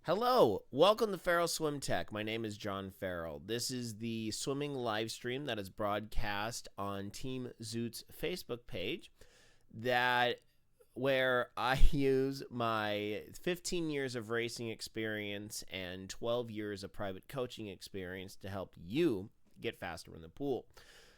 Hello, welcome to Farrell Swim Tech. My name is John Farrell. This is the swimming live stream that is broadcast on Team Zoot's Facebook page where I use my 15 years of racing experience and 12 years of private coaching experience to help you get faster in the pool.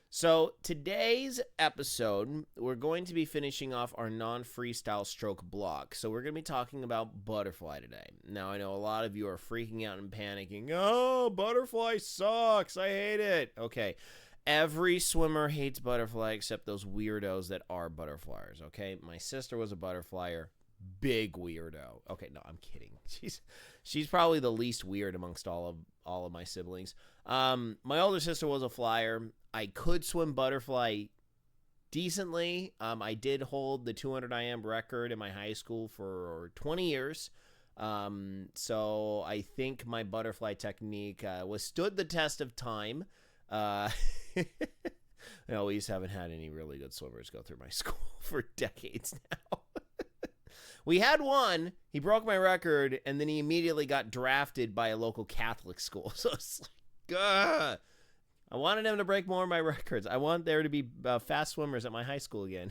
So today's episode, we're going to be finishing off our non-freestyle stroke block. So we're going to be talking about butterfly today. Now, I know a lot of you are freaking out and panicking. Oh, butterfly sucks. I hate it. Okay. Every swimmer hates butterfly except those weirdos that are butterflyers, okay? My sister was a butterflyer. Big weirdo. Okay, no, I'm kidding. She's probably the least weird amongst all of my siblings. My older sister was a flyer. I could swim butterfly decently. I did hold the 200 IM record in my high school for 20 years. So I think my butterfly technique withstood the test of time. We always haven't had any really good swimmers go through my school for decades now. We had one. He broke my record, and then he immediately got drafted by a local Catholic school. So it's like, ugh. I wanted him to break more of my records. I want there to be fast swimmers at my high school again.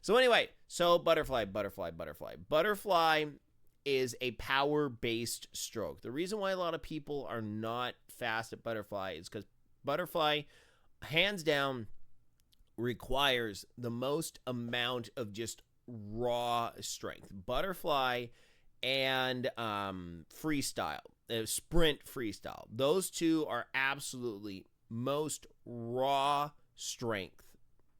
So anyway, butterfly. Butterfly is a power-based stroke. The reason why a lot of people are not fast at butterfly is because butterfly, hands down, requires the most amount of just raw strength. Butterfly and freestyle, sprint freestyle, those two are absolutely most raw strength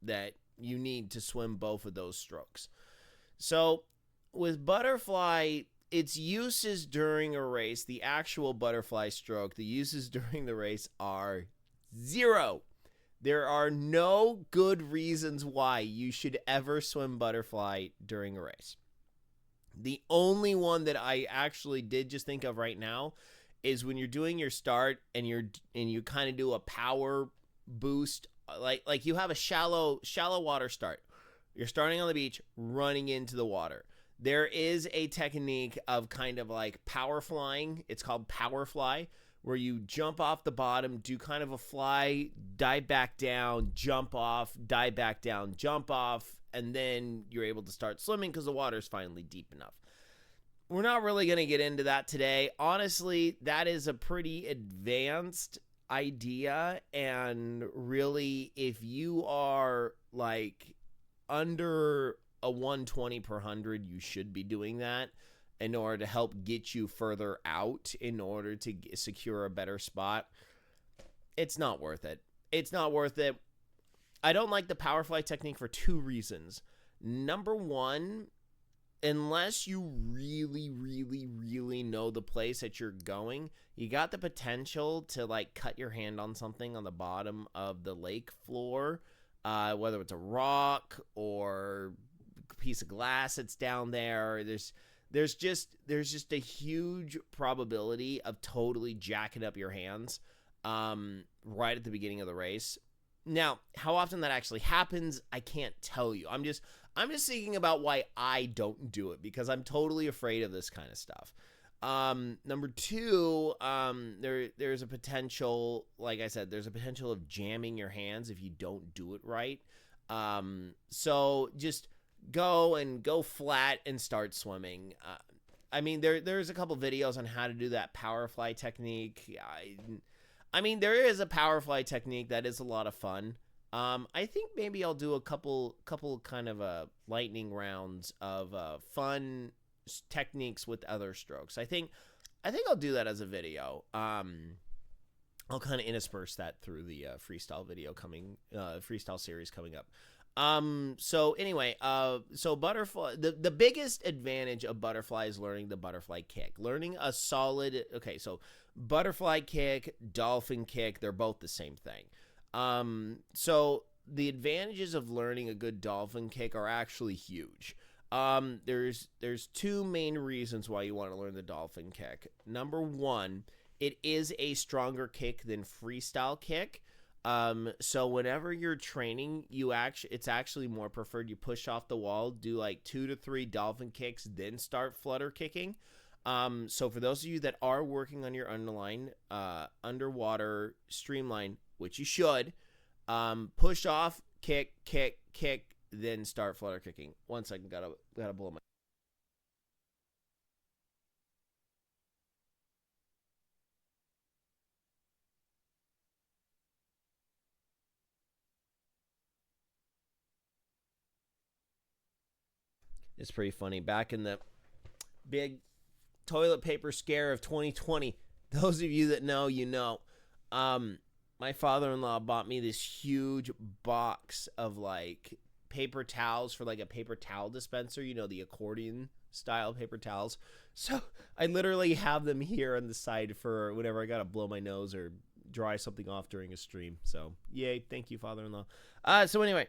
that you need to swim both of those strokes. So with butterfly, its uses during a race, the actual butterfly stroke, the uses during the race are zero. There are no good reasons why you should ever swim butterfly during a race. The only one that I actually did just think of right now is when you're doing your start and you kind of do a power boost, like you have a shallow water start. You're starting on the beach, running into the water. There is a technique of kind of like power flying. It's called power fly, where you jump off the bottom, do kind of a fly, dive back down, jump off, dive back down, jump off, and then you're able to start swimming because the water is finally deep enough. We're not really going to get into that today. Honestly, that is a pretty advanced idea, and really, if you are like under a 120 per 100, you should be doing that in order to help get you further out in order to secure a better spot. It's not worth it. It's not worth it. I don't like the power fly technique for two reasons. Number one, unless you really, really, really know the place that you're going, you got the potential to like cut your hand on something on the bottom of the lake floor, whether it's a rock or a piece of glass that's down there. There's just a huge probability of totally jacking up your hands right at the beginning of the race. Now, how often that actually happens, I can't tell you. I'm just thinking about why I don't do it, because I'm totally afraid of this kind of stuff. Number two, there's a potential, like I said, there's a potential of jamming your hands if you don't do it right. So just go flat and start swimming. I mean, there's a couple videos on how to do that power fly technique. I mean, there is a power fly technique that is a lot of fun. I think maybe I'll do a couple kind of lightning rounds of fun techniques with other strokes. I think I'll do that as a video. I'll kind of intersperse that through the freestyle freestyle series coming up. So anyway, so butterfly, the biggest advantage of butterfly is learning the butterfly kick, learning a solid, okay, so butterfly kick, dolphin kick, they're both the same thing. So the advantages of learning a good dolphin kick are actually huge. There's two main reasons why you want to learn the dolphin kick. Number one, it is a stronger kick than freestyle kick. So whenever you're training, it's actually more preferred you push off the wall, do like 2 to 3 dolphin kicks, then start flutter kicking. So for those of you that are working on your underwater streamline, which you should, push off, kick, kick, kick, then start flutter kicking. 1 second, gotta blow my. It's pretty funny. Back in the big toilet paper scare of 2020, those of you that know, you know. My father-in-law bought me this huge box of like paper towels for like a paper towel dispenser, you know, the accordion style paper towels. So I literally have them here on the side for whenever I gotta blow my nose or dry something off during a stream. So yay, thank you, father-in-law. So anyway,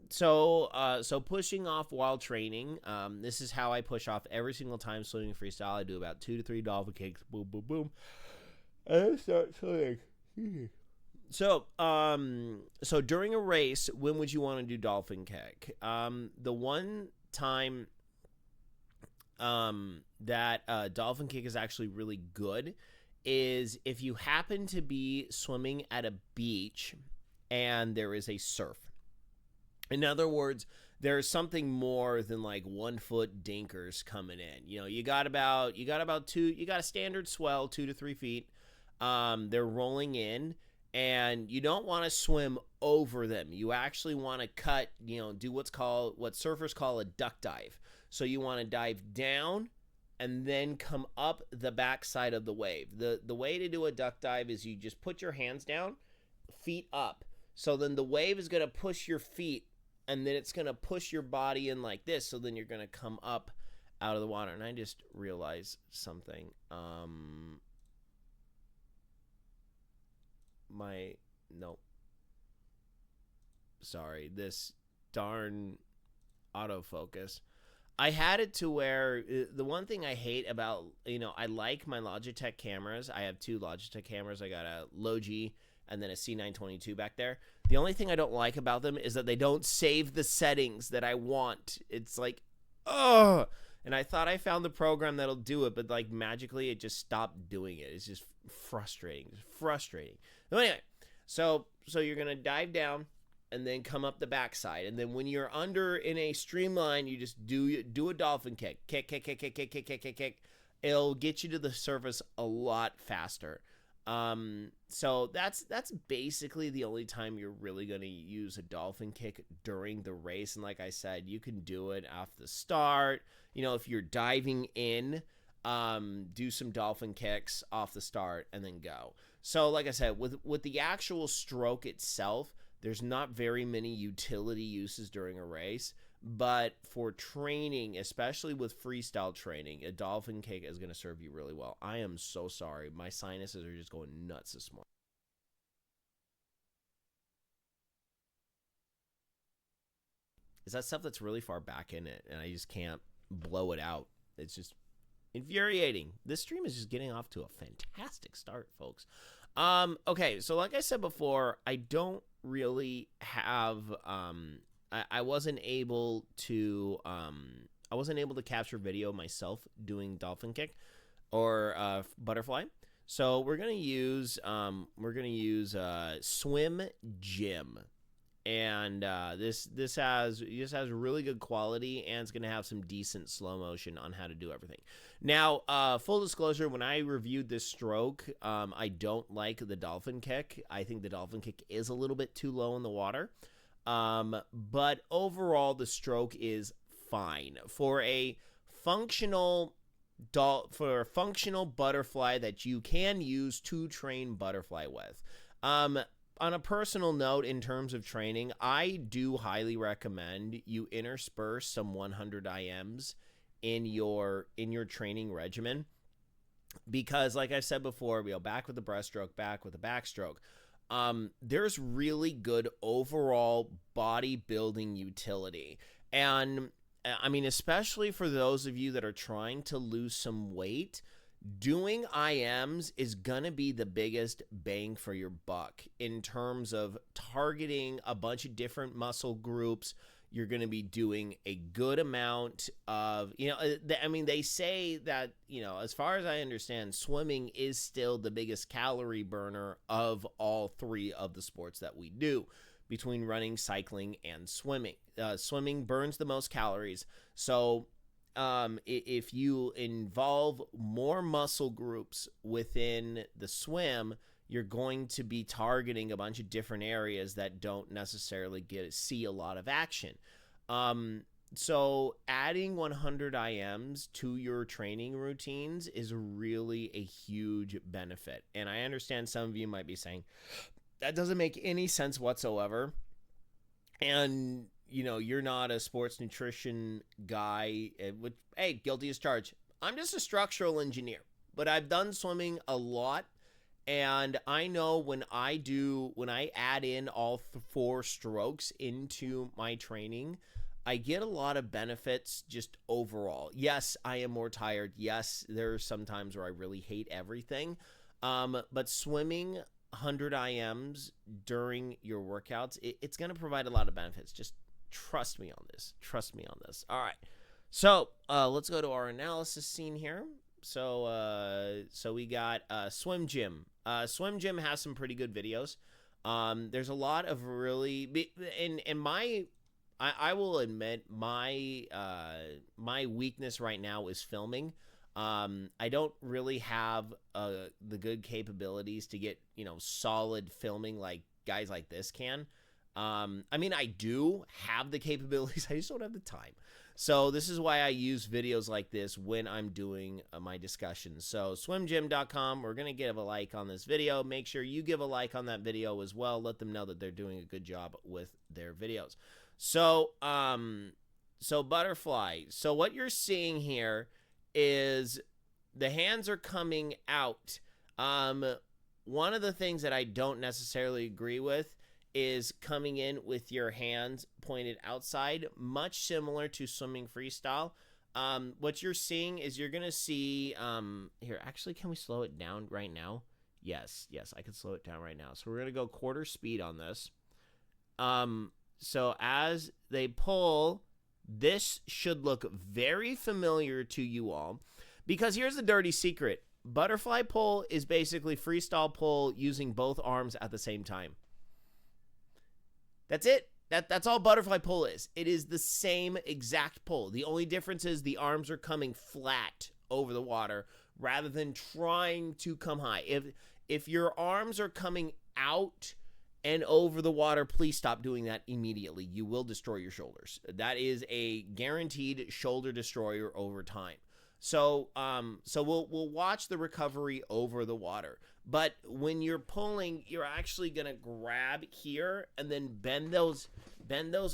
so pushing off while training, this is how I push off every single time swimming freestyle. I do about 2 to 3 dolphin kicks, boom, boom, boom, and I start swimming. So during a race, when would you want to do dolphin kick? The one time that dolphin kick is actually really good is if you happen to be swimming at a beach and there is a surf. In other words, there's something more than like 1 foot dinkers coming in. You know, you got a standard swell, 2 to 3 feet. They're rolling in, and you don't want to swim over them. You actually want to cut, you know, do what surfers call a duck dive. So you want to dive down and then come up the backside of the wave. The way to do a duck dive is you just put your hands down, feet up. So then the wave is going to push your feet, and then it's going to push your body in like this. So then you're going to come up out of the water. And I just realized something. Sorry, this darn autofocus. I had it to where the one thing I hate about, you know, I like my Logitech cameras. I have 2 Logitech cameras. I got a Logi and then a C922 back there. The only thing I don't like about them is that they don't save the settings that I want. It's like, oh, and I thought I found the program that'll do it, but like magically it just stopped doing it. It's just frustrating. So anyway, so you're going to dive down and then come up the backside. And then when you're under in a streamline, you just do a dolphin kick. Kick. It'll get you to the surface a lot faster. So that's basically the only time you're really going to use a dolphin kick during the race. And like I said, you can do it off the start. You know, if you're diving in, do some dolphin kicks off the start and then go. So like I said, with the actual stroke itself, there's not very many utility uses during a race, but for training, especially with freestyle training, a dolphin kick is going to serve you really well. I am so sorry. My sinuses are just going nuts this morning. Is that stuff that's really far back in it, and I just can't blow it out. It's just infuriating. This stream is just getting off to a fantastic start, folks. Okay, so like I said before, I don't really have I wasn't able to capture video myself doing dolphin kick or butterfly. So we're gonna use Swim Gym, and this has really good quality, and it's gonna have some decent slow motion on how to do everything. Now, full disclosure, when I reviewed this stroke, I don't like the dolphin kick. I think the dolphin kick is a little bit too low in the water. But overall, the stroke is fine for a functional butterfly that you can use to train butterfly with. On a personal note, in terms of training, I do highly recommend you intersperse some 100 IMs in your training regimen, because like I said before, we go back with the breaststroke, back with the backstroke. There's really good overall bodybuilding utility. And I mean, especially for those of you that are trying to lose some weight, doing IMs is gonna be the biggest bang for your buck in terms of targeting a bunch of different muscle groups. You're going to be doing a good amount of, I mean, they say that, as far as I understand, swimming is still the biggest calorie burner of all three of the sports that we do, between running, cycling, and swimming. Swimming burns the most calories. So if you involve more muscle groups within the swim, you're going to be targeting a bunch of different areas that don't necessarily see a lot of action. So adding 100 IMs to your training routines is really a huge benefit. And I understand some of you might be saying, that doesn't make any sense whatsoever. And, you're not a sports nutrition guy. Hey, guilty as charged. I'm just a structural engineer, but I've done swimming a lot. And I know when I add in all 4 strokes into my training, I get a lot of benefits just overall. Yes, I am more tired. Yes, there are some times where I really hate everything. But swimming 100 IMs during your workouts, it's going to provide a lot of benefits. Just trust me on this. All right. So let's go to our analysis scene here. So we got Swim Gym. Swim Gym has some pretty good videos. There's a lot of really, I will admit my weakness right now is filming. I don't really have the good capabilities to get solid filming like guys like this can. I mean, I do have the capabilities. I just don't have the time. So this is why I use videos like this when I'm doing my discussions. So swimgym.com, we're going to give a like on this video. Make sure you give a like on that video as well. Let them know that they're doing a good job with their videos. So, butterfly. So what you're seeing here is the hands are coming out. One of the things that I don't necessarily agree with is coming in with your hands pointed outside, much similar to swimming freestyle. What you're seeing is you're going to see, here, actually, can we slow it down right now? Yes, I can slow it down right now. So we're going to go quarter speed on this. So as they pull, this should look very familiar to you all, because here's the dirty secret. Butterfly pull is basically freestyle pull using both arms at the same time. That's it. That's all butterfly pull is. It is the same exact pull. The only difference is the arms are coming flat over the water rather than trying to come high. If your arms are coming out and over the water, please stop doing that immediately. You will destroy your shoulders. That is a guaranteed shoulder destroyer over time. So we'll watch the recovery over the water. But when you're pulling, you're actually going to grab here and then bend those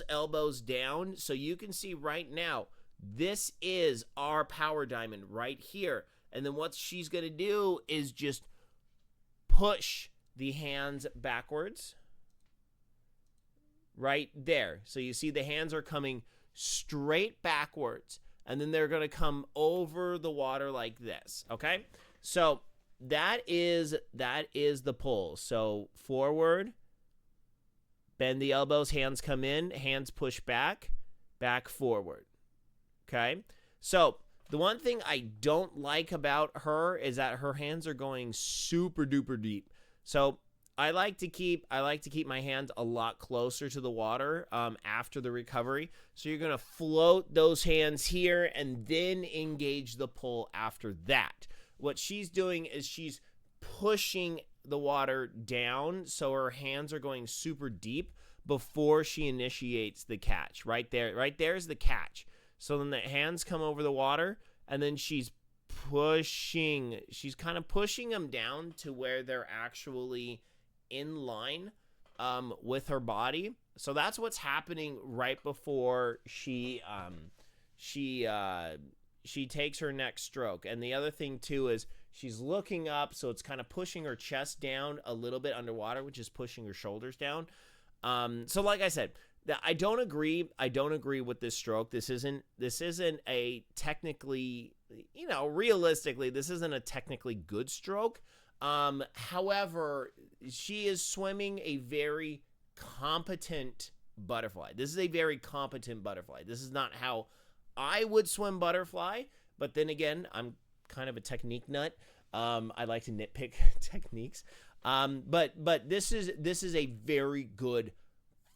elbows down. So you can see right now, this is our power diamond right here. And then what she's going to do is just push the hands backwards right there. So you see the hands are coming straight backwards, and then they're going to come over the water like this, okay? So that is the pull. So forward, bend the elbows, hands come in, hands push back, back forward, okay? So the one thing I don't like about her is that her hands are going super duper deep. So I like to keep my hands a lot closer to the water after the recovery. So you're going to float those hands here and then engage the pull after that. What she's doing is she's pushing the water down, so her hands are going super deep before she initiates the catch. Right there is the catch. So then the hands come over the water, and then she's kind of pushing them down to where they're actually in line with her body. So that's what's happening right before she takes her next stroke. And the other thing too is she's looking up, so it's kind of pushing her chest down a little bit underwater, which is pushing her shoulders down. So like I said, I don't agree with this stroke. This isn't a technically, realistically, this isn't a technically good stroke. However, she is swimming a very competent butterfly. This is a very competent butterfly. This is not how I would swim butterfly, but then again, I'm kind of a technique nut. I like to nitpick techniques. But this is a very good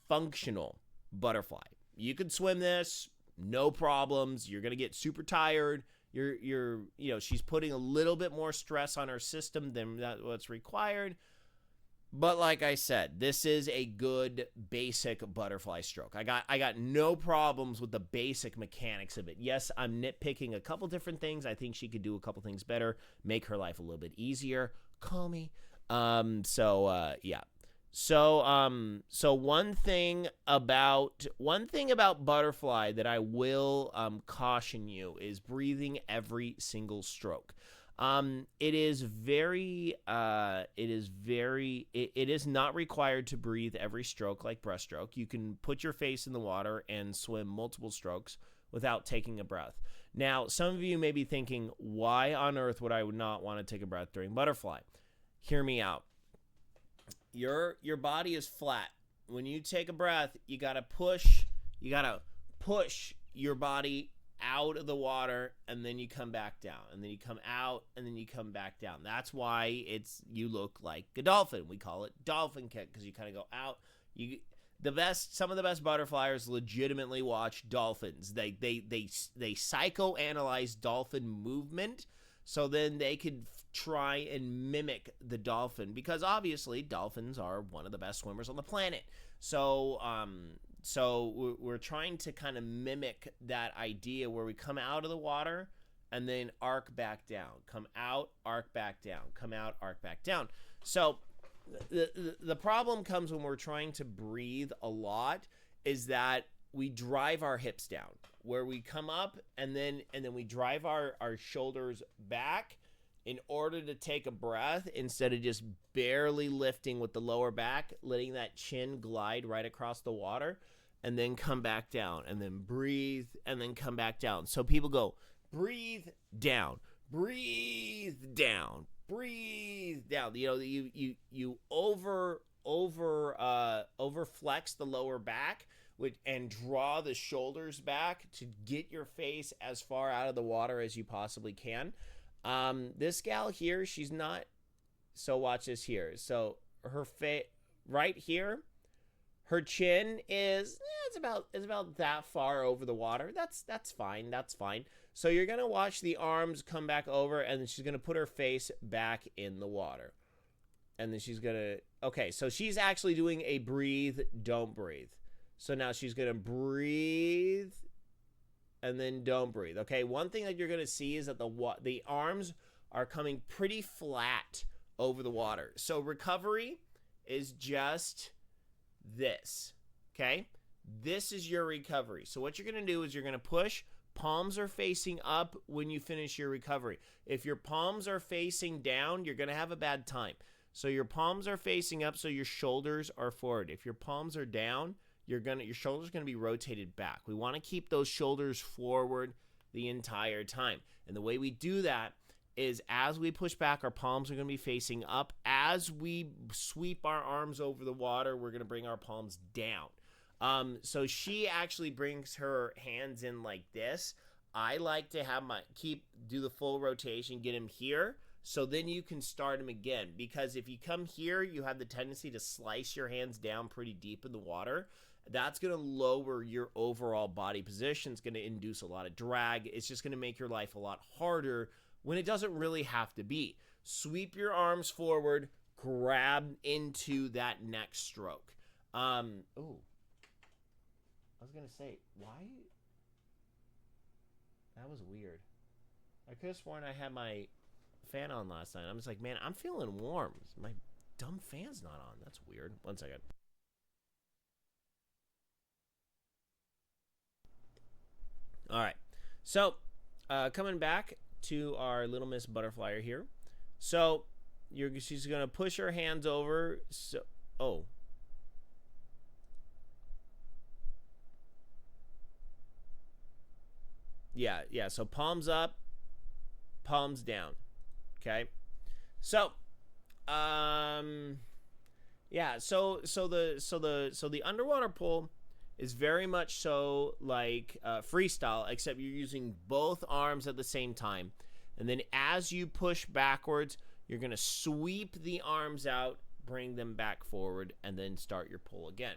functional butterfly. You could swim this, no problems. You're gonna get super tired. She's putting a little bit more stress on her system than what's required. But like I said, this is a good basic butterfly stroke. I got no problems with the basic mechanics of it. Yes, I'm nitpicking a couple different things. I think she could do a couple things better, make her life a little bit easier. Call me. Yeah. So one thing about butterfly that I will caution you is breathing every single stroke. It is not required to breathe every stroke like breaststroke. You can put your face in the water and swim multiple strokes without taking a breath. Now, some of you may be thinking, why on earth would I not want to take a breath during butterfly? Hear me out. Your body is flat. When you take a breath, you gotta push your body out of the water, and then you come back down, and then you come out, and then you come back down. That's why you look like a dolphin. We call it dolphin kick because you kind of go out. Some of the best butterflyers legitimately watch dolphins. They psychoanalyze dolphin movement, so then they could try and mimic the dolphin, because obviously dolphins are one of the best swimmers on the planet. So we're trying to kind of mimic that idea where we come out of the water and then arc back down, come out, arc back down, come out, arc back down. So the problem comes when we're trying to breathe a lot is that we drive our hips down, where we come up and then we drive our shoulders back in order to take a breath, instead of just barely lifting with the lower back, letting that chin glide right across the water, and then come back down, and then breathe, and then come back down. So people go, breathe down, breathe down, breathe down. You overflex the lower back and draw the shoulders back to get your face as far out of the water as you possibly can. This gal here, she's not. So watch this here. So her face right here, her chin is it's about that far over the water. That's fine. That's fine. So you're gonna watch the arms come back over, and then she's gonna put her face back in the water, and then she's gonna. Okay, so she's actually doing a breathe, don't breathe. So now she's gonna breathe, and then don't breathe. Okay, one thing that you're going to see is that the arms are coming pretty flat over the water. So recovery is just this, okay? This is your recovery. So what you're going to do is you're going to push. Palms are facing up when you finish your recovery. If your palms are facing down, you're going to have a bad time. So your palms are facing up, so your shoulders are forward. If your palms are down, your shoulders are going to be rotated back. We want to keep those shoulders forward the entire time. And the way we do that is as we push back, our palms are going to be facing up. As we sweep our arms over the water, we're going to bring our palms down. So she actually brings her hands in like this. I like to have do the full rotation, get him here. So then you can start him again, because if you come here, you have the tendency to slice your hands down pretty deep in the water. That's going to lower your overall body position. It's going to induce a lot of drag. It's just going to make your life a lot harder when it doesn't really have to be. Sweep your arms forward, grab into that next stroke. I was going to say, why? That was weird. I could have sworn I had my fan on last night. I'm just like, man, I'm feeling warm. My dumb fan's not on. That's weird. One second. All right. So, coming back to our Little Miss Butterflyer here. So, she's going to push her hands over. So, Yeah, so palms up, palms down. Okay? So, yeah, so the underwater pull is very much so like freestyle, except you're using both arms at the same time. And then as you push backwards, you're going to sweep the arms out, bring them back forward, and then start your pull again.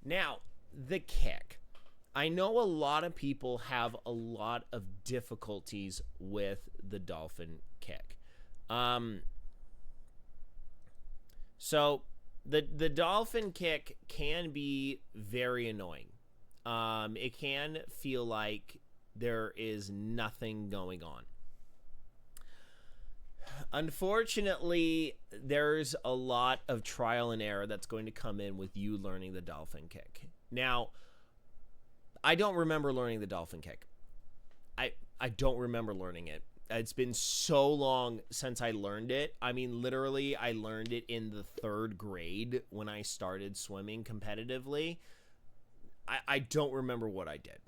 Now, the kick. I know a lot of people have a lot of difficulties with the dolphin kick. So the dolphin kick can be very annoying. It can feel like there is nothing going on. Unfortunately, there's a lot of trial and error that's going to come in with you learning the dolphin kick. Now, I don't remember learning the dolphin kick. I don't remember learning it. It's been so long since I learned it. I mean, literally, I learned it in the 3rd grade when I started swimming competitively. I don't remember what I did.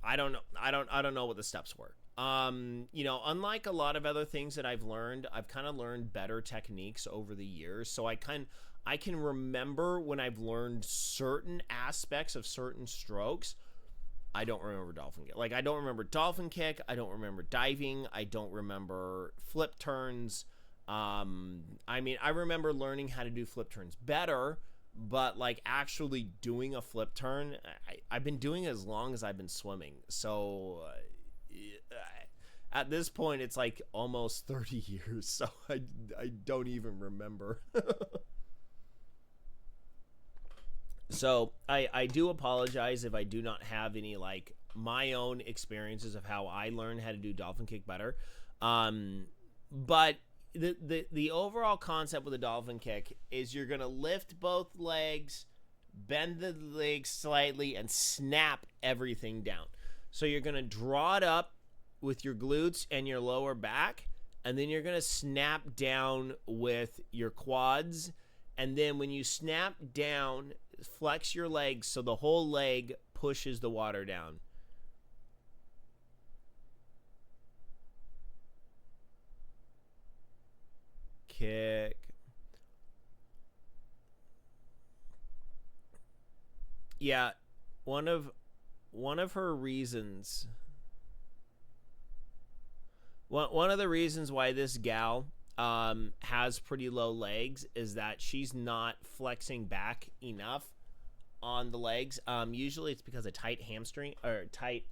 I don't know. I don't know what the steps were. You know, unlike a lot of other things that I've learned, I've kind of learned better techniques over the years. So I can remember when I've learned certain aspects of certain strokes. I don't remember dolphin kick. Like, I don't remember dolphin kick. I don't remember diving. I don't remember flip turns. I mean, I remember learning how to do flip turns better, but like actually doing a flip turn, I've been doing it as long as I've been swimming. So at this point, it's like almost 30 years. So I don't even remember. So I do apologize if I do not have any like my own experiences of how I learned how to do dolphin kick better. But the overall concept with the dolphin kick is you're going to lift both legs, bend the legs slightly, and snap everything down. So you're going to draw it up with your glutes and your lower back, and then you're going to snap down with your quads. And then when you snap down, flex your legs so the whole leg pushes the water down. Kick. Yeah, one of her reasons. One of the reasons why this gal has pretty low legs is that she's not flexing back enough on the legs. Usually it's because of tight hamstring or tight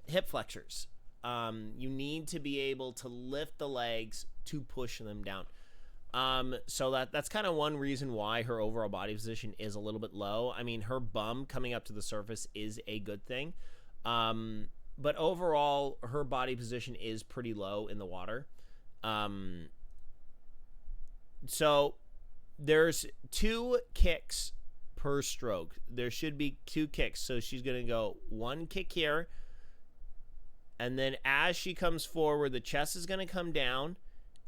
hip flexors. You need to be able to lift the legs to push them down. So that's kind of one reason why her overall body position is a little bit low. I mean, her bum coming up to the surface is a good thing. But overall, her body position is pretty low in the water. So there's 2 kicks per stroke. There should be 2 kicks. So she's going to go 1 kick here. And then as she comes forward, the chest is going to come down.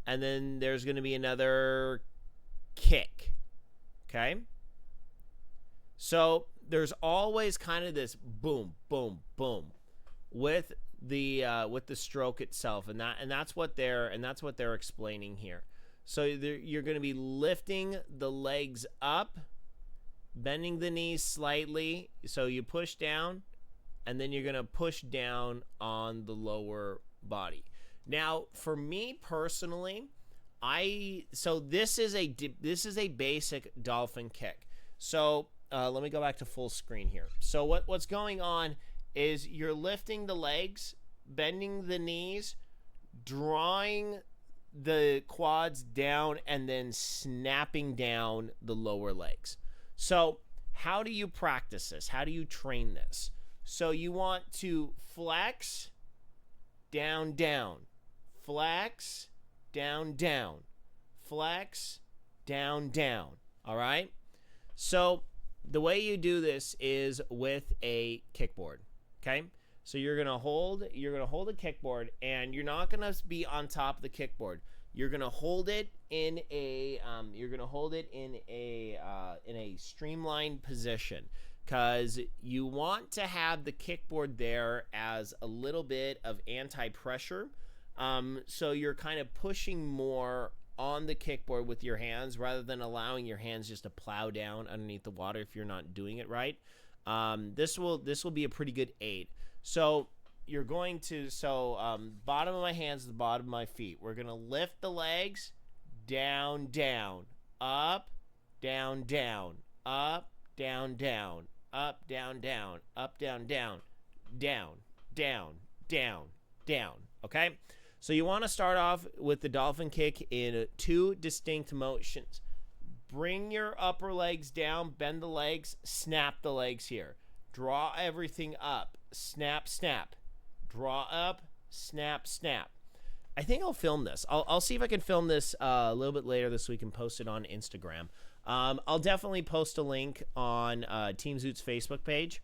And then there's going to be another kick. Okay? So there's always kind of this boom, boom, boom with the stroke itself, and that's what they're explaining here. So you're going to be lifting the legs up, bending the knees slightly, so you push down, and then you're going to push down on the lower body. Now, for me personally, this is a basic dolphin kick. So let me go back to full screen here. So what's going on is you're lifting the legs, bending the knees, drawing the quads down, and then snapping down the lower legs. So how do you practice this? How do you train this? So you want to flex, down, down, flex, down, down, flex, down, down. All right? So the way you do this is with a kickboard. Okay, so you're gonna hold a kickboard, and you're not gonna be on top of the kickboard. You're gonna hold it in a streamlined position, because you want to have the kickboard there as a little bit of anti-pressure. So you're kind of pushing more on the kickboard with your hands rather than allowing your hands just to plow down underneath the water if you're not doing it right. This will be a pretty good aid. So you're going to, bottom of my hands to the bottom of my feet. We're going to lift the legs, down, down, up, down, down, up, down, down, up, down, down, up, down, down, down, down, down, down. Okay? So you want to start off with the dolphin kick in 2 distinct motions. Bring your upper legs down, bend the legs, snap the legs here. Draw everything up, snap, snap. Draw up, snap, snap. I think I'll film this. I'll see if I can film this a little bit later this week and post it on Instagram. I'll definitely post a link on Team Zoot's Facebook page,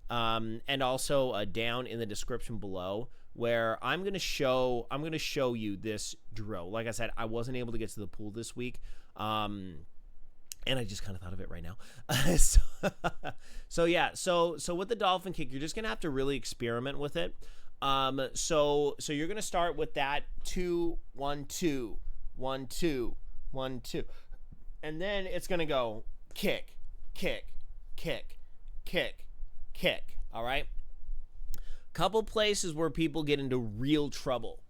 and also down in the description below, where I'm gonna show you this drill. Like I said, I wasn't able to get to the pool this week, and I just kind of thought of it right now. So with the dolphin kick, you're just gonna have to really experiment with it. So you're gonna start with that 2 1 2 1 2 1 2, and then it's gonna go kick, kick, kick, kick, kick. All right. Couple places where people get into real trouble.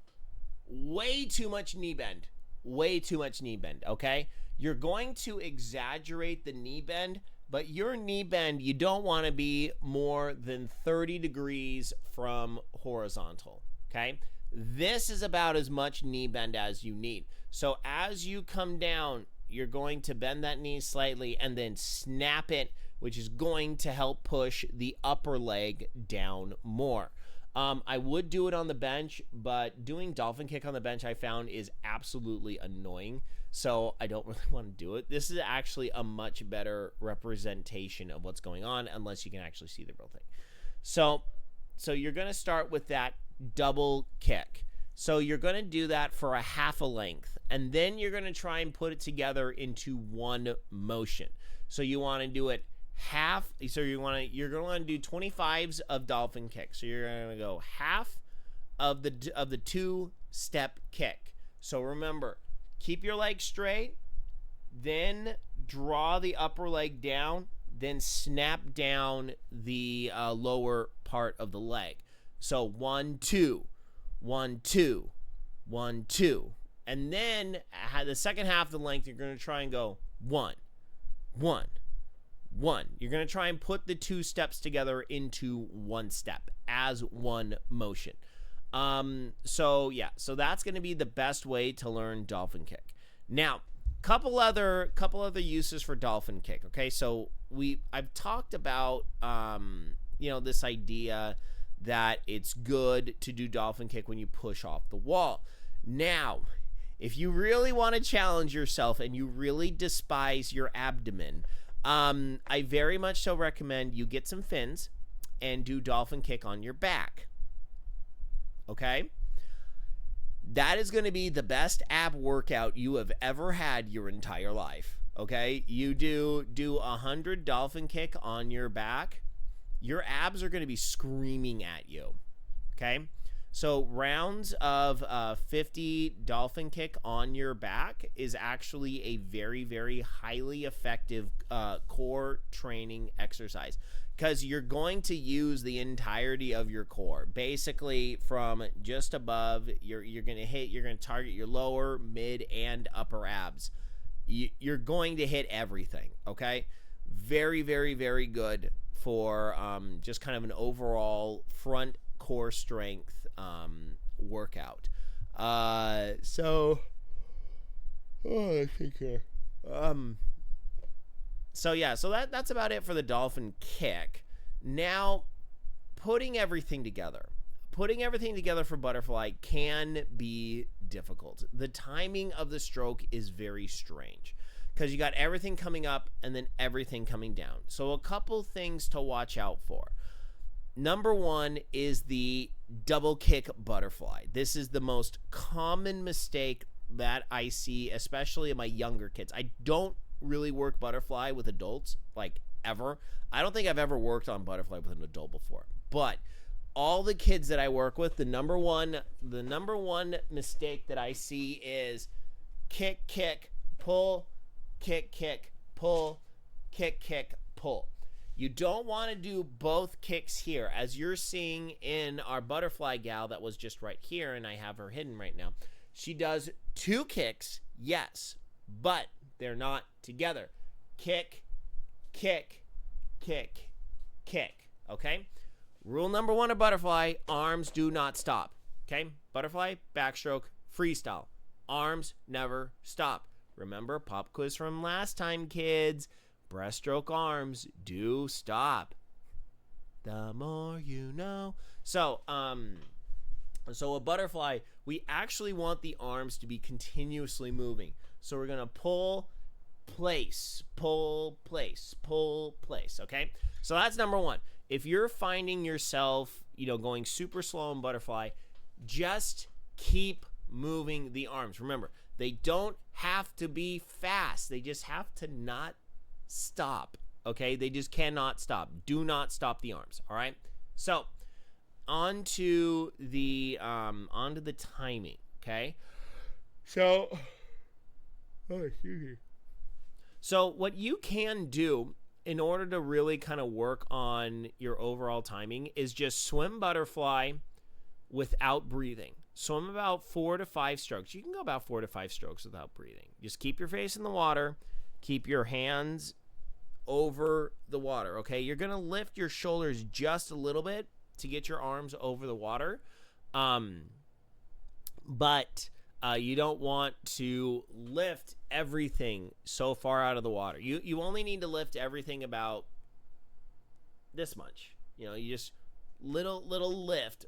Way too much knee bend. Way too much knee bend. Okay. You're going to exaggerate the knee bend, but your knee bend, you don't want to be more than 30 degrees from horizontal, okay? This is about as much knee bend as you need. So as you come down, you're going to bend that knee slightly and then snap it, which is going to help push the upper leg down more. I would do it on the bench, but doing dolphin kick on the bench I found is absolutely annoying. So I don't really want to do it. This is actually a much better representation of what's going on, unless you can actually see the real thing. So you're going to start with that double kick. So you're going to do that for a half a length, and then you're going to try and put it together into one motion. So you want to do it half. So you're going to want to do 25s of dolphin kick. So you're going to go half of the 2-step kick. So remember, keep your leg straight, then draw the upper leg down, then snap down the lower part of the leg. So 1 2 1 2 1 2, and then the second half of the length you're going to try and go 1 1 1. You're going to try and put the 2 steps together into one step as one motion. So that's going to be the best way to learn dolphin kick. Now, couple other uses for dolphin kick. Okay, so I've talked about this idea that it's good to do dolphin kick when you push off the wall. Now, if you really want to challenge yourself and you really despise your abdomen, I very much so recommend you get some fins and do dolphin kick on your back. Okay? That is going to be the best ab workout you have ever had your entire life. Okay? You do 100 dolphin kick on your back. Your abs are going to be screaming at you. Okay? So rounds of 50 dolphin kick on your back is actually a very, very highly effective core training exercise, because you're going to use the entirety of your core. Basically, from just above, you're going to target your lower, mid, and upper abs. You're going to hit everything, okay? Very, very, very good for just kind of an overall front core strength workout. So that's about it for the dolphin kick. Now, putting everything together for butterfly can be difficult. The timing of the stroke is very strange, because you got everything coming up and then everything coming down. So a couple things to watch out for. Number one is the double kick butterfly. This is the most common mistake that I see, especially in my younger kids. I don't really work butterfly with adults, like, ever. I don't think I've ever worked on butterfly with an adult before. But all the kids that I work with, the number one mistake that I see is kick, kick, pull, kick, kick, pull, kick, kick, pull. You don't want to do both kicks here. As you're seeing in our butterfly gal that was just right here, and I have her hidden right now, she does 2 kicks, yes, but they're not together. Kick, kick, kick, kick, okay? Rule number 1 of butterfly, arms do not stop, okay? Butterfly, backstroke, freestyle. Arms never stop. Remember, pop quiz from last time, kids. Breaststroke arms do stop. The more you know. So a butterfly, we actually want the arms to be continuously moving. So we're going to pull, place, pull, place, pull, place, okay? So that's number 1. If you're finding yourself, going super slow in butterfly, just keep moving the arms. Remember, they don't have to be fast. They just have to not stop, okay? They just cannot stop. Do not stop the arms, all right? So onto the timing, okay? So what you can do in order to really kind of work on your overall timing is just swim butterfly without breathing. Swim about 4 to 5 strokes. You can go about 4 to 5 strokes without breathing. Just keep your face in the water. Keep your hands over the water, okay? You're going to lift your shoulders just a little bit to get your arms over the water. But you don't want to lift everything so far out of the water. You only need to lift everything about this much. You just little lift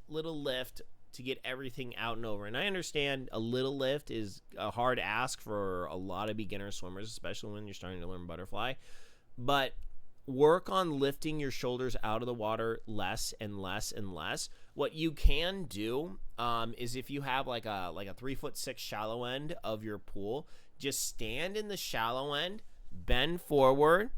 to get everything out and over. And I understand a little lift is a hard ask for a lot of beginner swimmers, especially when you're starting to learn butterfly. But work on lifting your shoulders out of the water less and less and less. What you can do is if you have like a 3'6" shallow end of your pool, just stand in the shallow end, bend forward,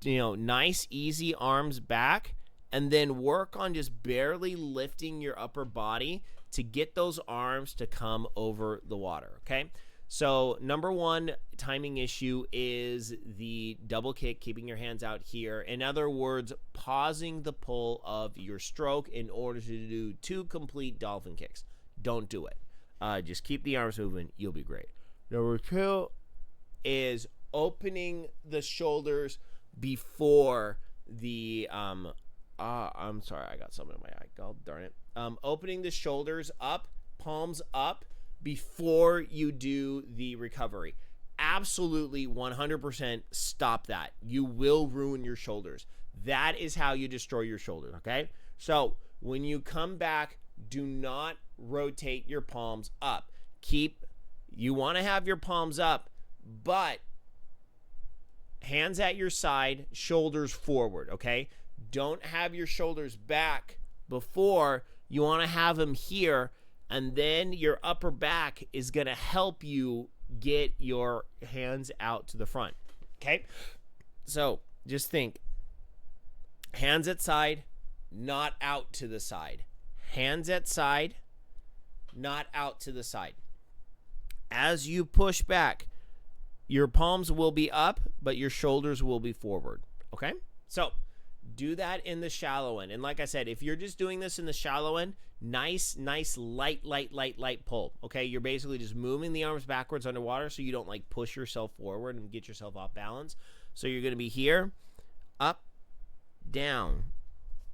nice easy arms back, and then work on just barely lifting your upper body to get those arms to come over the water, okay? So number 1 timing issue is the double kick, keeping your hands out here. In other words, pausing the pull of your stroke in order to do 2 complete dolphin kicks. Don't do it. Just keep the arms moving. You'll be great. Number 2 is opening the shoulders before the I'm sorry, I got something in my eye. God darn it. Opening the shoulders up, palms up, before you do the recovery. Absolutely 100% stop that. You will ruin your shoulders. That is how you destroy your shoulders, okay? So when you come back, do not rotate your palms up. You want to have your palms up, but hands at your side, shoulders forward, okay? Don't have your shoulders back before. You want to have them here, and then your upper back is going to help you get your hands out to the front, okay? So just think, hands at side, not out to the side. Hands at side, not out to the side. As you push back, your palms will be up, but your shoulders will be forward, okay? So do that in the shallow end. And like I said, if you're just doing this in the shallow end, nice, light pull, okay? You're basically just moving the arms backwards underwater so you don't like push yourself forward and get yourself off balance. So you're going to be here, up, down,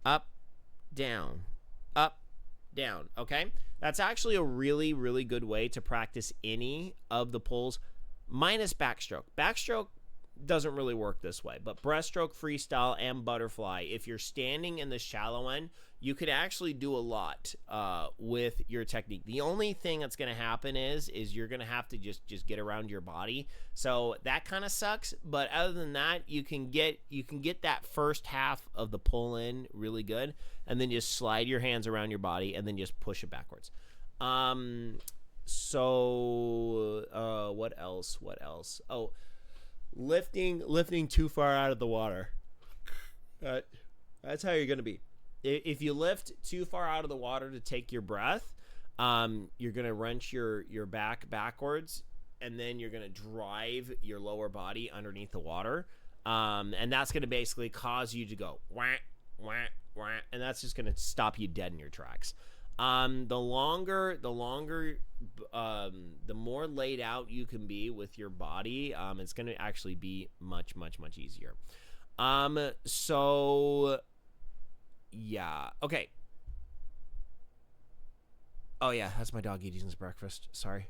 up, down, up, down, okay? That's actually a really good way to practice any of the pulls minus backstroke. Backstroke doesn't really work this way, but breaststroke, freestyle, and butterfly, if you're standing in the shallow end, you could actually do a lot with your technique. The only thing that's going to happen is you're going to have to just get around your body. So that kind of sucks, but other than that, you can get that first half of the pull in really good, and then just slide your hands around your body and then just push it backwards. So what else? Oh, lifting too far out of the water. That's how you're going to be. If you lift too far out of the water to take your breath, you're going to wrench your back backwards, and then you're going to drive your lower body underneath the water. And that's going to basically cause you to go wah, wah, wah, and that's just going to stop you dead in your tracks. The more laid out you can be with your body, it's going to actually be much, much, much easier. So yeah. Okay. Oh yeah, that's my dog eating his breakfast. Sorry.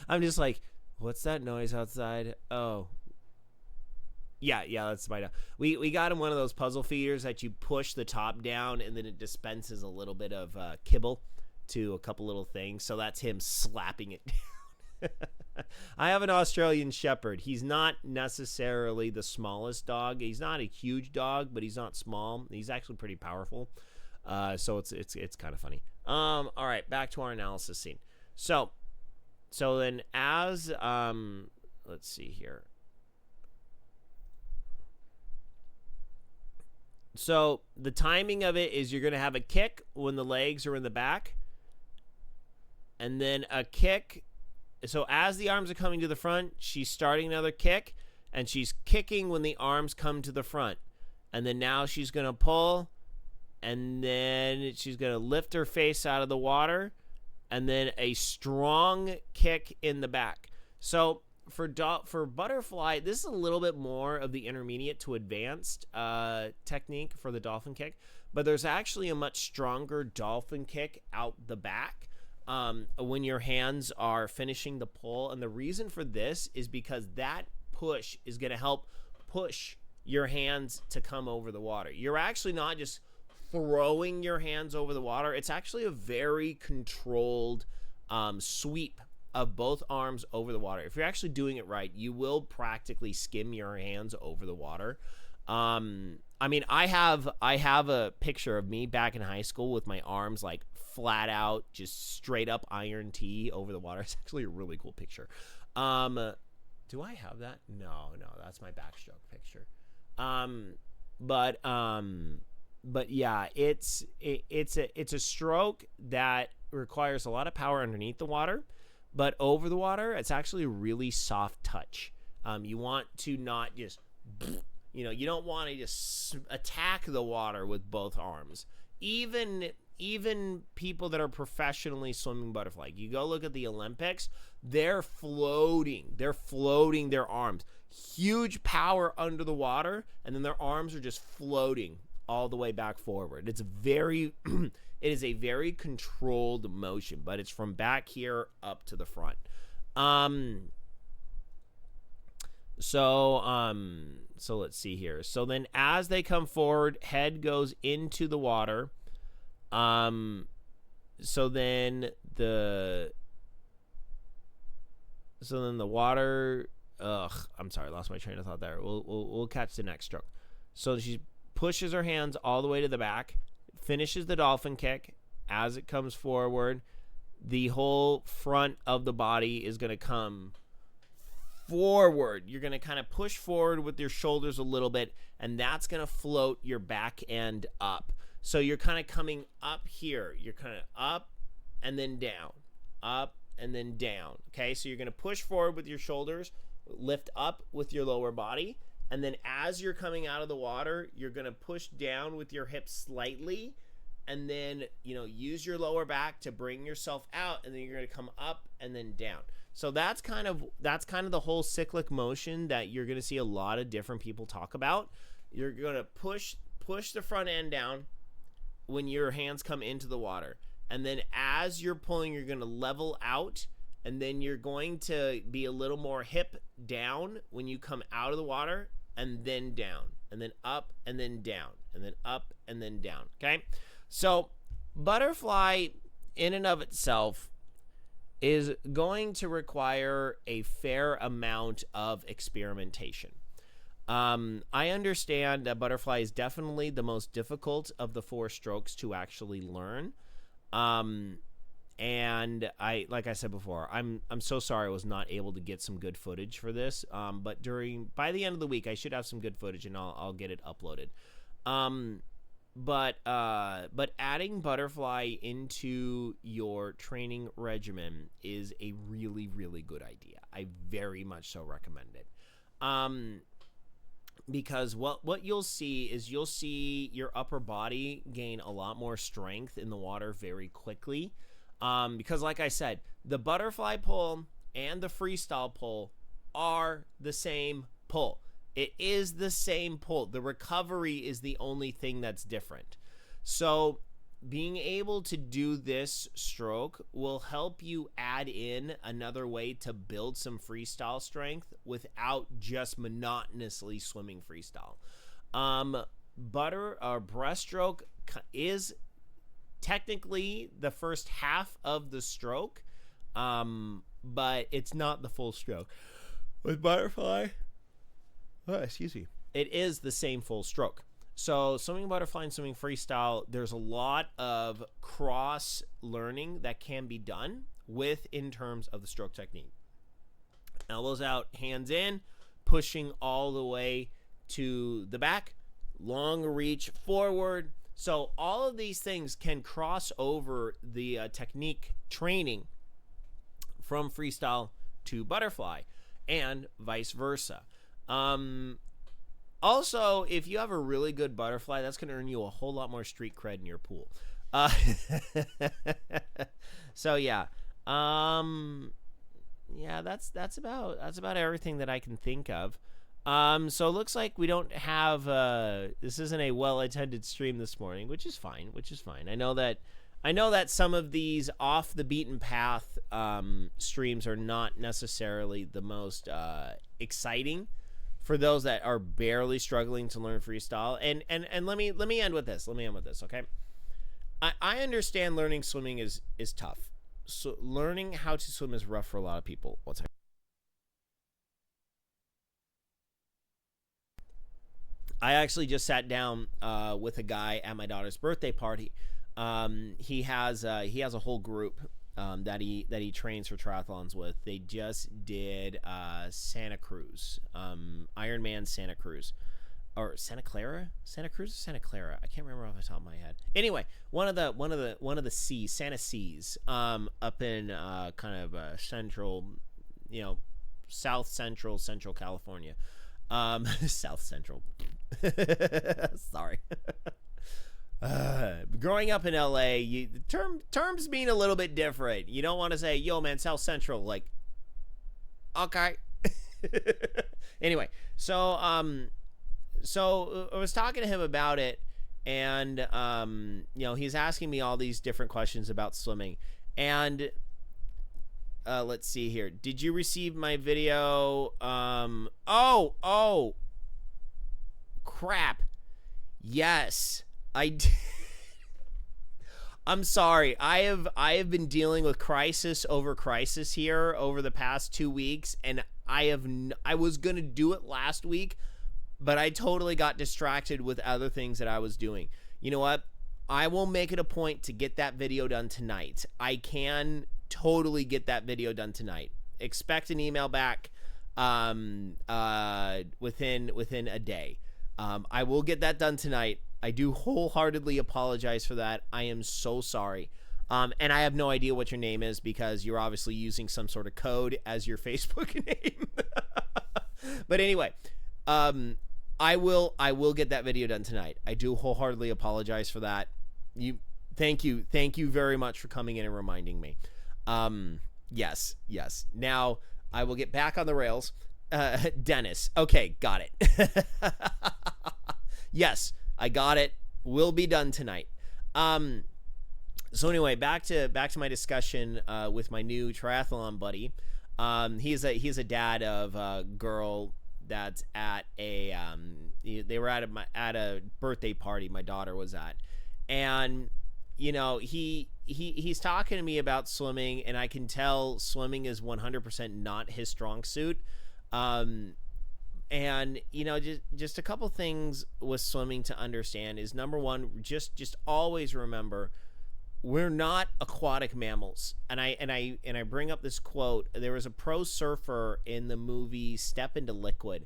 I'm just like, what's that noise outside? Oh. Yeah, that's my dog. We got him one of those puzzle feeders that you push the top down and then it dispenses a little bit of kibble to a couple little things. So that's him slapping it down. I have an Australian Shepherd. He's not necessarily the smallest dog. He's not a huge dog, but he's not small. He's actually pretty powerful. So it's kind of funny. All right, back to our analysis scene. So then as let's see here. So the timing of it is you're going to have a kick when the legs are in the back, and then a kick. So as the arms are coming to the front, she's starting another kick, and she's kicking when the arms come to the front. And then now she's going to pull, and then she's going to lift her face out of the water, and then a strong kick in the back. So for butterfly, this is a little bit more of the intermediate to advanced technique for the dolphin kick, but there's actually a much stronger dolphin kick out the back when your hands are finishing the pull. And the reason for this is because that push is going to help push your hands to come over the water. You're actually not just throwing your hands over the water. It's actually a very controlled sweep of both arms over the water. If you're actually doing it right, you will practically skim your hands over the water. I mean, I have a picture of me back in high school with my arms like flat out, just straight up iron T over the water. It's actually a really cool picture. Do I have that? No, that's my backstroke picture. But yeah, it's a stroke that requires a lot of power underneath the water. But over the water, it's actually a really soft touch. You want to not just, you don't want to just attack the water with both arms. Even people that are professionally swimming butterfly, you go look at the Olympics, they're floating their arms. Huge power under the water, and then their arms are just floating all the way back forward. It's it is a very controlled motion, but it's from back here up to the front. So let's see here. So then as they come forward, head goes into the water. So then the water, I'm sorry, I lost my train of thought there. We'll catch the next stroke. So she pushes her hands all the way to the back, finishes the dolphin kick. As it comes forward, the whole front of the body is going to come forward. You're going to kind of push forward with your shoulders a little bit, and that's going to float your back end up. So you're kind of coming up here. You're kind of up and then down, up and then down. Okay, so you're going to push forward with your shoulders, lift up with your lower body, and then as you're coming out of the water, you're going to push down with your hips slightly, and then, use your lower back to bring yourself out, and then you're going to come up and then down. So that's kind of the whole cyclic motion that you're going to see a lot of different people talk about. You're going to push the front end down when your hands come into the water. And then as you're pulling, you're going to level out, and then you're going to be a little more hip down when you come out of the water, and then down, and then up, and then down, and then up, and then down. Okay? So butterfly in and of itself is going to require a fair amount of experimentation. I understand that butterfly is definitely the most difficult of the 4 strokes to actually learn. And like I said before, I'm so sorry I was not able to get some good footage for this. But by the end of the week, I should have some good footage, and I'll get it uploaded. but adding butterfly into your training regimen is a really, really good idea. I very much so recommend it. Because what you'll see is you'll see your upper body gain a lot more strength in the water very quickly. Because like I said, the butterfly pull and the freestyle pull are the same pull. It is the same pull. The recovery is the only thing that's different. So being able to do this stroke will help you add in another way to build some freestyle strength without just monotonously swimming freestyle. Breaststroke is technically the first half of the stroke, but it's not the full stroke. With butterfly, it is the same full stroke. So swimming butterfly and swimming freestyle, there's a lot of cross learning that can be done with in terms of the stroke technique. Elbows out, hands in, pushing all the way to the back, long reach forward. So all of these things can cross over the technique training from freestyle to butterfly and vice versa. Also, if you have a really good butterfly, that's going to earn you a whole lot more street cred in your pool. So yeah, yeah, that's about everything that I can think of. So it looks like we don't have this isn't a well-attended stream this morning, which is fine. I know that some of these off the beaten path streams are not necessarily the most exciting for those that are barely struggling to learn freestyle. And let me end with this. Okay. I understand learning swimming is tough. So learning how to swim is rough for a lot of people. One second. I actually just sat down with a guy at my daughter's birthday party. He has a whole group that he trains for triathlons with. They just did Santa Cruz, Ironman Santa Cruz, or Santa Clara, Santa Cruz, or Santa Clara. I can't remember off the top of my head. Anyway, one of the seas, Santa Seas, up in kind of central, south central California, south central. Sorry. Growing up in LA, terms mean a little bit different. You don't want to say, yo man, South Central, like, okay. Anyway, so I was talking to him about it, and he's asking me all these different questions about swimming. And let's see here. Did you receive my video? Oh crap. Yes. I'm sorry. I have been dealing with crisis over crisis here over the past 2 weeks, and I was gonna do it last week, but I totally got distracted with other things that I was doing. You know what? I will make it a point to get that video done tonight. I can totally get that video done tonight. Expect an email back within a day. I will get that done tonight. I do wholeheartedly apologize for that. I am so sorry. And I have no idea what your name is because you're obviously using some sort of code as your Facebook name. But anyway, I will get that video done tonight. I do wholeheartedly apologize for that. Thank you very much for coming in and reminding me. Yes. Now I will get back on the rails. Dennis. Okay, got it. Yes. I got it. Will be done tonight. So anyway, back to my discussion with my new triathlon buddy. He's a dad of a girl that's at a they were at a birthday party my daughter was at, and he's talking to me about swimming, and I can tell swimming is 100% not his strong suit. And just a couple things with swimming to understand is, number one, just always remember we're not aquatic mammals. And I bring up this quote. There was a pro surfer in the movie Step into Liquid,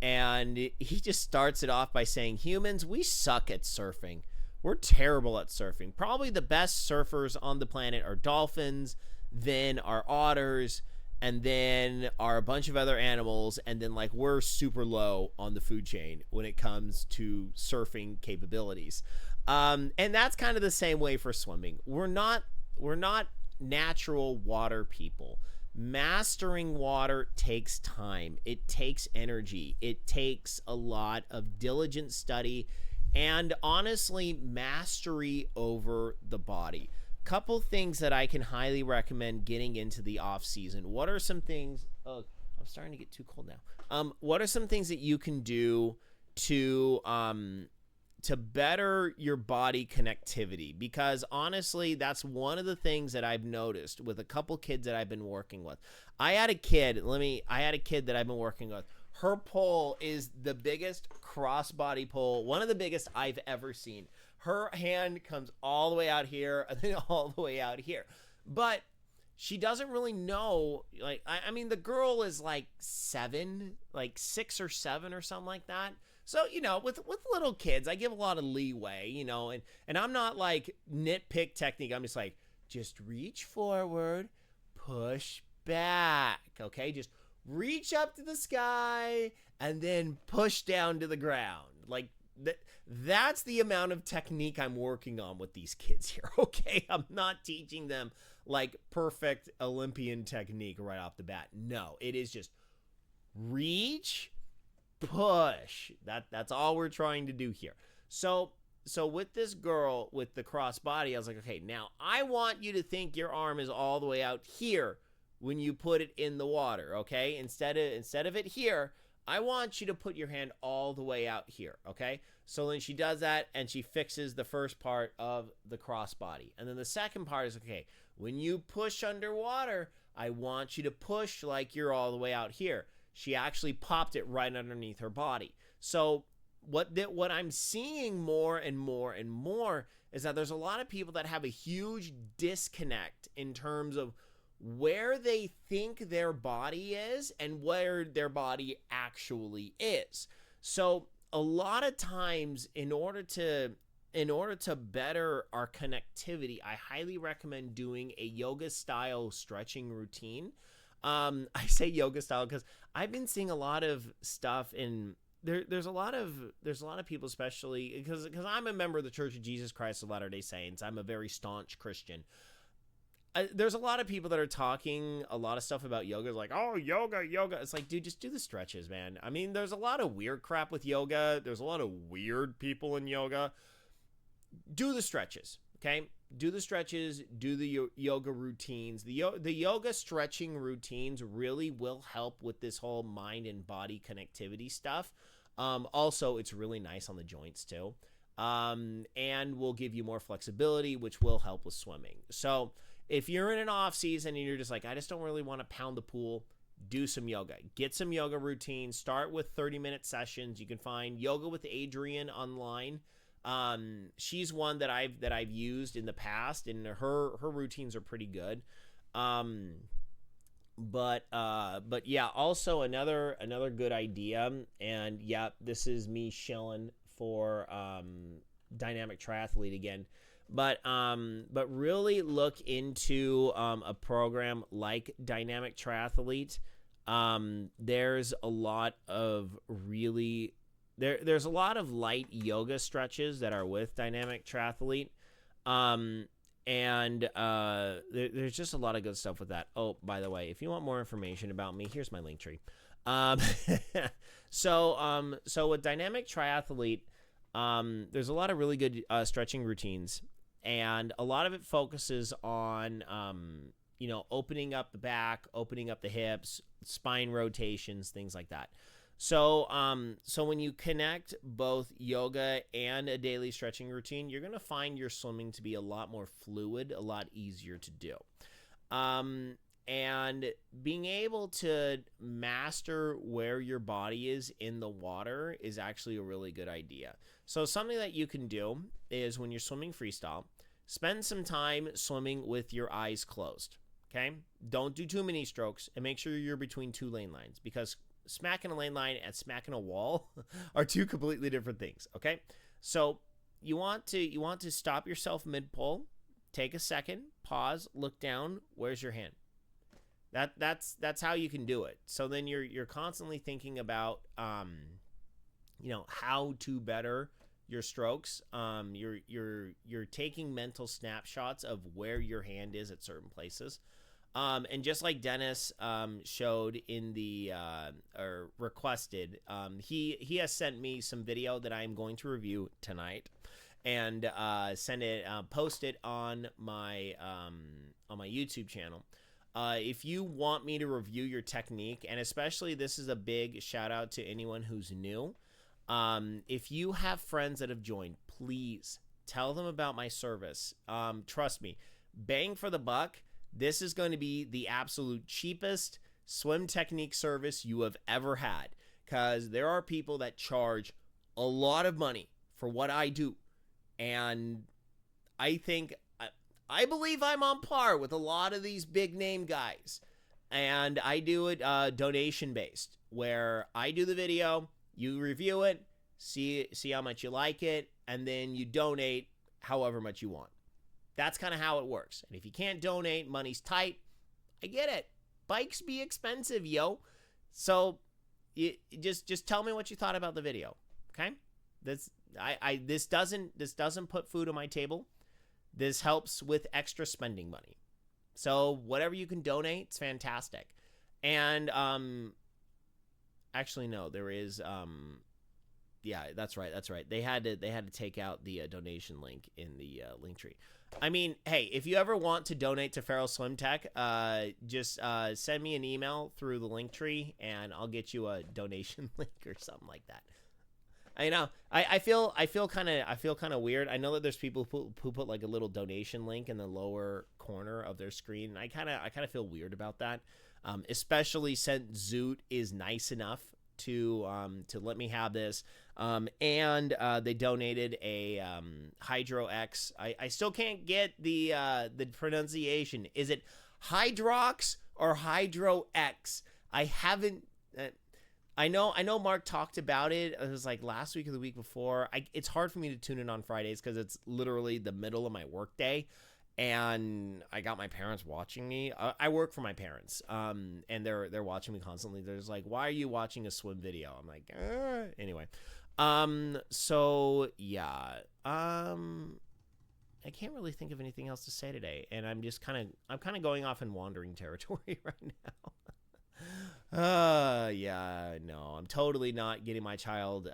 and he just starts it off by saying, humans, we suck at surfing. we're terrible at surfing. Probably the best surfers on the planet are dolphins, then are otters, and then are a bunch of other animals, and then like we're super low on the food chain when it comes to surfing capabilities. And that's kind of the same way for swimming. We're not natural water people. Mastering water takes time. It takes energy. It takes a lot of diligent study and honestly mastery over the body. Couple things that I can highly recommend getting into the off season. What are some things? Oh, I'm starting to get too cold now. What are some things that you can do to better your body connectivity? Because honestly, that's one of the things that I've noticed with a couple kids that I've been working with. I had a kid that I've been working with. Her pull is the biggest crossbody pull, one of the biggest I've ever seen. Her hand comes all the way out here and then all the way out here. But she doesn't really know, like, I mean, the girl is like 6 or 7 or something like that. So, with little kids, I give a lot of leeway, and I'm not like nitpick technique. I'm just like, just reach forward, push back, okay? Just reach up to the sky and then push down to the ground. Like, that's the amount of technique I'm working on with these kids here, okay? I'm not teaching them like perfect Olympian technique right off the bat. No, it is just reach, push. That's all we're trying to do here. So with this girl with the crossbody, I was like, okay, now I want you to think your arm is all the way out here when you put it in the water, okay? Instead of it here, I want you to put your hand all the way out here, okay? So then she does that, and she fixes the first part of the crossbody. And then the second part is, okay, when you push underwater, I want you to push like you're all the way out here. She actually popped it right underneath her body. So what I'm seeing more and more and more is that there's a lot of people that have a huge disconnect in terms of where they think their body is and where their body actually is. So a lot of times, in order to better our connectivity, I highly recommend doing a yoga style stretching routine. I say yoga style because I've been seeing a lot of stuff in there's a lot of people, especially because I'm a member of the Church of Jesus Christ of Latter-day Saints. I'm a very staunch Christian. There's a lot of people that are talking a lot of stuff about yoga, like, oh, yoga. It's like, dude, just do the stretches, man. I mean, there's a lot of weird crap with yoga. There's a lot of weird people in yoga. Do the stretches, okay? Do the stretches, do the yoga routines. The yoga stretching routines really will help with this whole mind and body connectivity stuff. Also, it's really nice on the joints too. And will give you more flexibility, which will help with swimming. So if you're in an off season and you're just like, I just don't really want to pound the pool, do some yoga. Get some yoga routines. Start with 30-minute sessions. You can find Yoga with Adriene online. She's one that I've used in the past, and her routines are pretty good. But yeah, also another good idea, and yeah, this is me shilling for Dynamic Triathlete again. But really look into a program like Dynamic Triathlete. There's a lot of really there's a lot of light yoga stretches that are with Dynamic Triathlete. There's just a lot of good stuff with that. Oh, by the way, if you want more information about me, here's my link tree. So with Dynamic Triathlete, there's a lot of really good stretching routines. And a lot of it focuses on, opening up the back, opening up the hips, spine rotations, things like that. So when you connect both yoga and a daily stretching routine, you're going to find your swimming to be a lot more fluid, a lot easier to do. And being able to master where your body is in the water is actually a really good idea. So something that you can do is when you're swimming freestyle, spend some time swimming with your eyes closed, okay? Don't do too many strokes, and make sure you're between two lane lines, because smacking a lane line and smacking a wall are two completely different things, okay? So you want to stop yourself mid pull, take a second, pause, look down. Where's your hand? That's how you can do it. So then you're constantly thinking about how to better your strokes. You're taking mental snapshots of where your hand is at certain places. And just like Dennis showed in the or requested, he has sent me some video that I'm going to review tonight, and post it on my YouTube channel. If you want me to review your technique, and especially this is a big shout out to anyone who's new. If you have friends that have joined, please tell them about my service. Trust me, bang for the buck. This is going to be the absolute cheapest swim technique service you have ever had, because there are people that charge a lot of money for what I do. And I believe I'm on par with a lot of these big name guys. And I do it donation based, where I do the video, you review it, see how much you like it, and then you donate however much you want. That's kind of how it works. And if you can't donate, money's tight. I get it. Bikes be expensive, yo. So just tell me what you thought about the video, okay? This doesn't put food on my table. This helps with extra spending money. So whatever you can donate, it's fantastic. And actually no, there is yeah, that's right. They had to take out the donation link in the link tree. I mean, hey, if you ever want to donate to Feral Swim Tech, just send me an email through the link tree, and I'll get you a donation link or something like that. I know. I feel kind of weird. I know that there's people who put like a little donation link in the lower corner of their screen. And I kind of feel weird about that, especially since Zoot is nice enough to let me have this. And they donated a Hydro X. I still can't get the pronunciation. Is it Hydrox or Hydro X? I haven't. I know Mark talked about it. It was like last week or the week before. It's hard for me to tune in on Fridays because it's literally the middle of my work day, and I got my parents watching me. I work for my parents, and they're watching me constantly. They're just like, "Why are you watching a swim video?" I'm like, anyway. So yeah. I can't really think of anything else to say today, and I'm kind of going off in wandering territory right now. Yeah, no, I'm totally not getting my child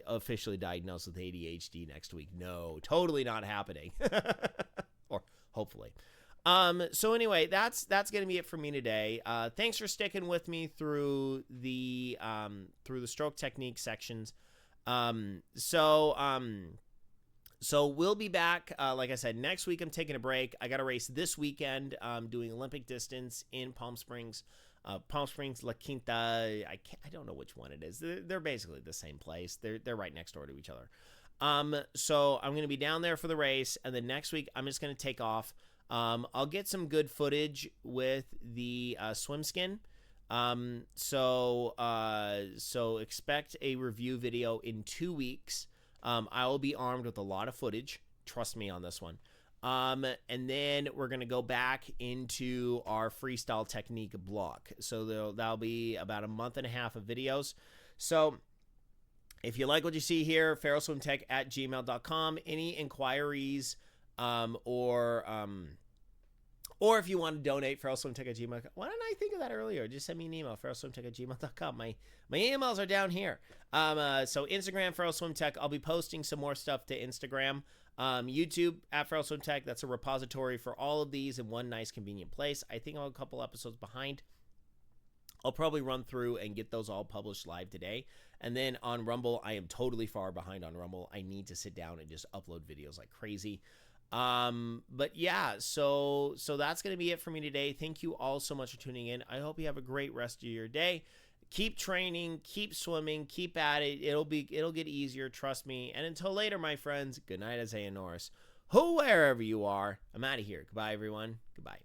officially diagnosed with ADHD next week. No, totally not happening. Or hopefully. So anyway, that's going to be it for me today. Thanks for sticking with me through the stroke technique sections. So we'll be back. Like I said, next week I'm taking a break. I got a race this weekend. Doing Olympic distance in Palm Springs. Palm Springs, La Quinta. I don't know which one it is. They're basically the same place. They're right next door to each other. So I'm going to be down there for the race, and then next week I'm just going to take off. I'll get some good footage with the swim skin. So expect a review video in 2 weeks. I will be armed with a lot of footage. Trust me on this one. And then we're going to go back into our freestyle technique block. So that'll be about a month and a half of videos. So if you like what you see here, feralswimtech@gmail.com. Any inquiries, or if you want to donate, feralswimtech@gmail.com. Why didn't I think of that earlier? Just send me an email, feralswimtech@gmail.com. My emails are down here. So Instagram, feralswimtech. I'll be posting some more stuff to Instagram. YouTube, @feralswimtech. That's a repository for all of these in one nice, convenient place. I think I'm a couple episodes behind. I'll probably run through and get those all published live today. And then on Rumble, I am totally far behind on Rumble. I need to sit down and just upload videos like crazy. But yeah, so that's going to be it for me today. Thank you all so much for tuning in. I hope you have a great rest of your day. Keep training, keep swimming, keep at it. It'll get easier, trust me. And until later, my friends, good night, Isaiah Norris. Who, wherever you are, I'm out of here. Goodbye, everyone. Goodbye.